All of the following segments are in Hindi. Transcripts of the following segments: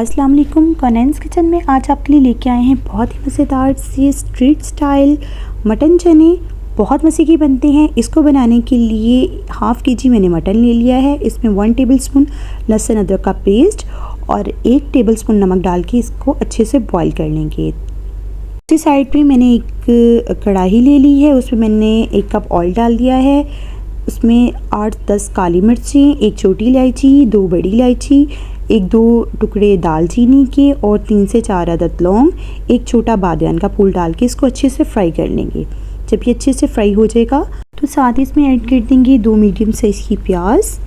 अस्सलाम वालेकुम। कॉनेंस किचन में आज आपके लिए लेके आए हैं बहुत ही मज़ेदार सी स्ट्रीट स्टाइल मटन चने। बहुत मज़े के बनते हैं। इसको बनाने के लिए हाफ़ केजी मैंने मटन ले लिया है। इसमें 1 टेबलस्पून लहसुन अदरक का पेस्ट और 1 टेबलस्पून नमक डाल के इसको अच्छे से बॉईल कर लेंगे। दूसरी साइड पे मैंने एक कढ़ाई ले ली है, उसमें मैंने 1 कप ऑयल डाल दिया है। उसमें 8-10 काली मिर्चें, 1 छोटी इलायची, 2 बड़ी इलायची, 1-2 टुकड़े दालचीनी के और 3 से 4 अदद लौंग, 1 छोटा बादियान का फूल डाल के इसको अच्छे से फ्राई कर लेंगे। जब ये अच्छे से फ्राई हो जाएगा तो साथ ही इसमें ऐड कर देंगे 2 मीडियम साइज़ की प्याज।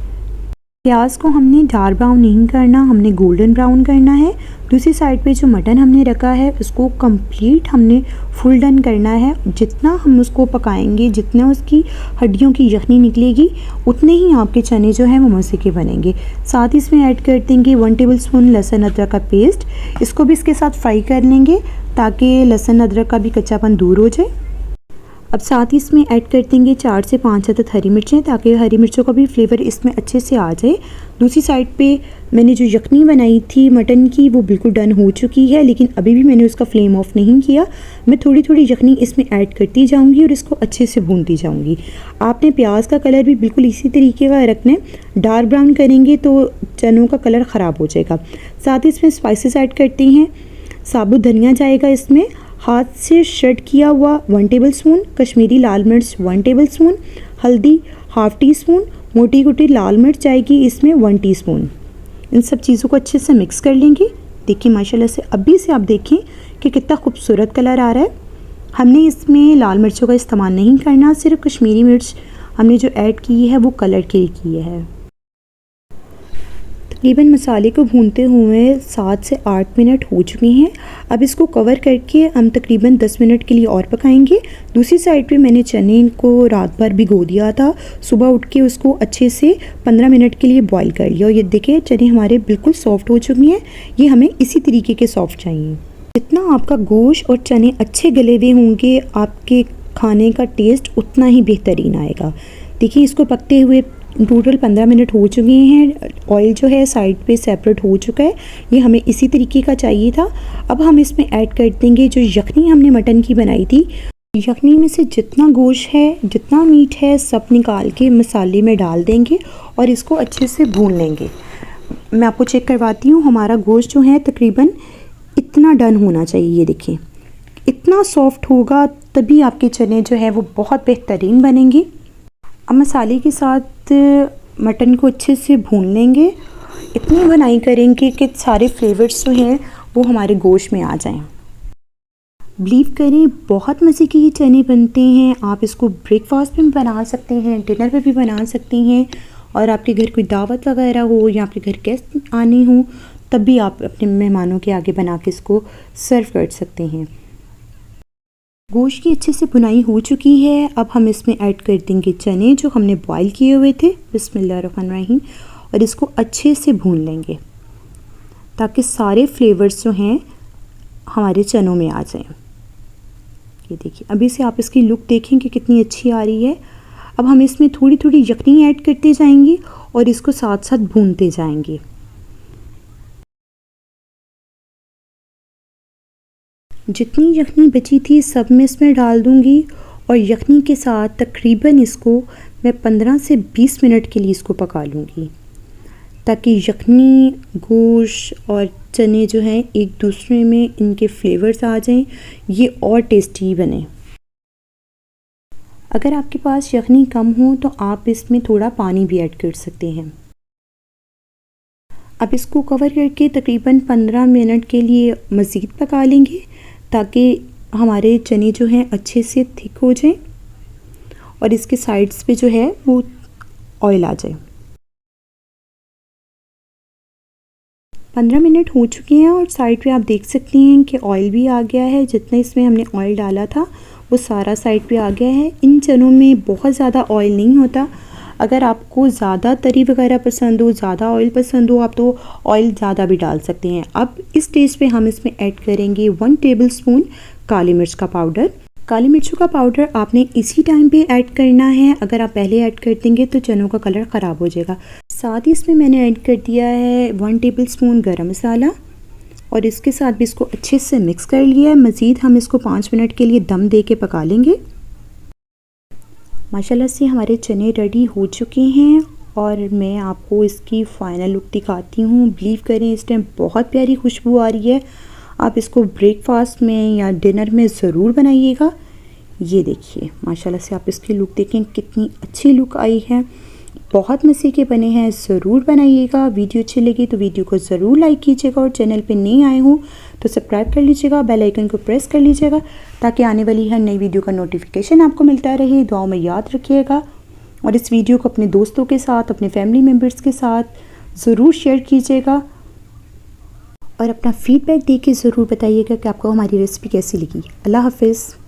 प्याज को हमने डार्क ब्राउन नहीं करना, हमने गोल्डन ब्राउन करना है। दूसरी साइड पे जो मटन हमने रखा है उसको कंप्लीट हमने फुल डन करना है। जितना हम उसको पकाएंगे, जितना उसकी हड्डियों की यखनी निकलेगी, उतने ही आपके चने जो हैं वो मज़े के बनेंगे। साथ ही इसमें ऐड कर देंगे 1 टेबलस्पून लहसुन अदरक का पेस्ट। इसको भी इसके साथ फ्राई कर लेंगे ताकि लहसुन अदरक का भी कच्चापन दूर हो जाए। अब साथ ही इसमें ऐड कर देंगे 4 से 5 अदद हरी मिर्चें ताकि हरी मिर्चों का भी फ्लेवर इसमें अच्छे से आ जाए। दूसरी साइड पे मैंने जो यखनी बनाई थी मटन की वो बिल्कुल डन हो चुकी है, लेकिन अभी भी मैंने उसका फ्लेम ऑफ नहीं किया। मैं थोड़ी थोड़ी यखनी इसमें ऐड करती जाऊंगी और इसको अच्छे से भूनती जाऊंगी। आपने प्याज का कलर भी बिल्कुल इसी तरीके का रखना है। डार्क ब्राउन करेंगे तो चनों का कलर ख़राब हो जाएगा। साथ ही इसमें स्पाइसेस ऐड करते हैं। साबुत धनिया जाएगा इसमें, हाथ से श्रेड किया हुआ 1 टेबलस्पून, कश्मीरी लाल मिर्च 1 टेबलस्पून, हल्दी हाफ़ टी स्पून, मोटी कुटी लाल मिर्च जाएगी इसमें 1 टीस्पून। इन सब चीज़ों को अच्छे से मिक्स कर लेंगे। देखिए माशाल्लाह से अभी से आप देखें कि कितना खूबसूरत कलर आ रहा है। हमने इसमें लाल मिर्चों का इस्तेमाल नहीं करना, सिर्फ कश्मीरी मिर्च हमने जो ऐड की है वो कलर के लिए की है। तकरीबन मसाले को भूनते हुए 7 से 8 मिनट हो चुके हैं। अब इसको कवर करके हम तकरीबन 10 मिनट के लिए और पकाएंगे। दूसरी साइड पे मैंने चने को रात भर भिगो दिया था। सुबह उठ के उसको अच्छे से 15 मिनट के लिए बॉईल कर लिया और ये देखिए चने हमारे बिल्कुल सॉफ्ट हो चुके हैं। ये हमें इसी तरीके के सॉफ्ट चाहिए। जितना आपका गोश्त और चने अच्छे गले हुए होंगे, आपके खाने का टेस्ट उतना ही बेहतरीन आएगा। देखिए इसको पकते हुए टोटल 15 मिनट हो चुके हैं। ऑयल जो है साइड पे सेपरेट हो चुका है। ये हमें इसी तरीके का चाहिए था। अब हम इसमें ऐड कर देंगे जो यखनी हमने मटन की बनाई थी। यखनी में से जितना गोश्त है, जितना मीट है, सब निकाल के मसाले में डाल देंगे और इसको अच्छे से भून लेंगे। मैं आपको चेक करवाती हूँ। हमारा गोश्त जो है तकरीबन इतना डन होना चाहिए। ये देखिए इतना सॉफ्ट होगा तभी आपके चने जो है वो बहुत बेहतरीन बनेंगे। अब मसाले के साथ मटन को अच्छे से भून लेंगे। इतनी भुनाई करेंगे कि सारे फ्लेवर्स जो हैं वो हमारे गोश्त में आ जाएं। बिलीव करें बहुत मज़े के ये चने बनते हैं। आप इसको ब्रेकफास्ट में भी बना सकते हैं, डिनर पे भी बना सकते हैं, और आपके घर कोई दावत वगैरह हो या आपके घर गेस्ट आने हो तब भी आप अपने मेहमानों के आगे बना के इसको सर्व कर सकते हैं। गोश्त की अच्छे से भुनाई हो चुकी है। अब हम इसमें ऐड कर देंगे चने जो हमने बॉईल किए हुए थे। बिस्मिल्लाहिर्रहमानिर्रहीम। और इसको अच्छे से भून लेंगे ताकि सारे फ्लेवर्स जो हैं हमारे चनों में आ जाएं। ये देखिए अभी से आप इसकी लुक देखें कि कितनी अच्छी आ रही है। अब हम इसमें थोड़ी थोड़ी यखनी ऐड करते जाएंगे और इसको साथ साथ भूनते जाएंगे। जितनी यखनी बची थी सब मैं इसमें डाल दूंगी और यखनी के साथ तकरीबन इसको मैं 15 से 20 मिनट के लिए इसको पका लूँगी ताकि यखनी, गोश्त और चने जो हैं एक दूसरे में इनके फ्लेवर्स आ जाएं, ये और टेस्टी बने। अगर आपके पास यखनी कम हो तो आप इसमें थोड़ा पानी भी ऐड कर सकते हैं। अब इसको कवर करके तकरीबन 15 मिनट के लिए मज़ीद पका लेंगे ताकि हमारे चने जो हैं अच्छे से थिक हो जाएं और इसके साइड्स पे जो है वो ऑयल आ जाए। 15 मिनट हो चुके हैं और साइड पे आप देख सकती हैं कि ऑयल भी आ गया है। जितना इसमें हमने ऑयल डाला था वो सारा साइड पे आ गया है। इन चनों में बहुत ज़्यादा ऑयल नहीं होता। अगर आपको ज़्यादा तरी वगैरह पसंद हो, ज़्यादा ऑयल पसंद हो, आप तो ऑयल ज़्यादा भी डाल सकते हैं। अब इस स्टेज पे हम इसमें ऐड करेंगे 1 टेबलस्पून काली मिर्च का पाउडर। काली मिर्चों का पाउडर आपने इसी टाइम पे ऐड करना है। अगर आप पहले ऐड कर देंगे तो चनों का कलर ख़राब हो जाएगा। साथ ही इसमें मैंने ऐड कर दिया है 1 टेबलस्पून गरम मसाला, और इसके साथ भी इसको अच्छे से मिक्स कर लिया है। मज़ीद हम इसको 5 मिनट के लिए दम दे के पका लेंगे। माशाल्लाह से हमारे चने रेडी हो चुके हैं और मैं आपको इसकी फ़ाइनल लुक दिखाती हूँ। बिलीव करें इस टाइम बहुत प्यारी खुशबू आ रही है। आप इसको ब्रेकफास्ट में या डिनर में ज़रूर बनाइएगा। ये देखिए माशाल्लाह से आप इसकी लुक देखें कितनी अच्छी लुक आई है। बहुत मज़े के बने हैं, ज़रूर बनाइएगा। वीडियो अच्छी लगी तो वीडियो को ज़रूर लाइक कीजिएगा और चैनल पे नए आए हों तो सब्सक्राइब कर लीजिएगा, बेल आइकन को प्रेस कर लीजिएगा ताकि आने वाली हर नई वीडियो का नोटिफिकेशन आपको मिलता रहे। दुआओं में याद रखिएगा और इस वीडियो को अपने दोस्तों के साथ, अपने फैमिली मेम्बर्स के साथ ज़रूर शेयर कीजिएगा और अपना फ़ीडबैक दे के ज़रूर बताइएगा कि आपको हमारी रेसिपी कैसी लगी। अल्लाह हाफ़िज़।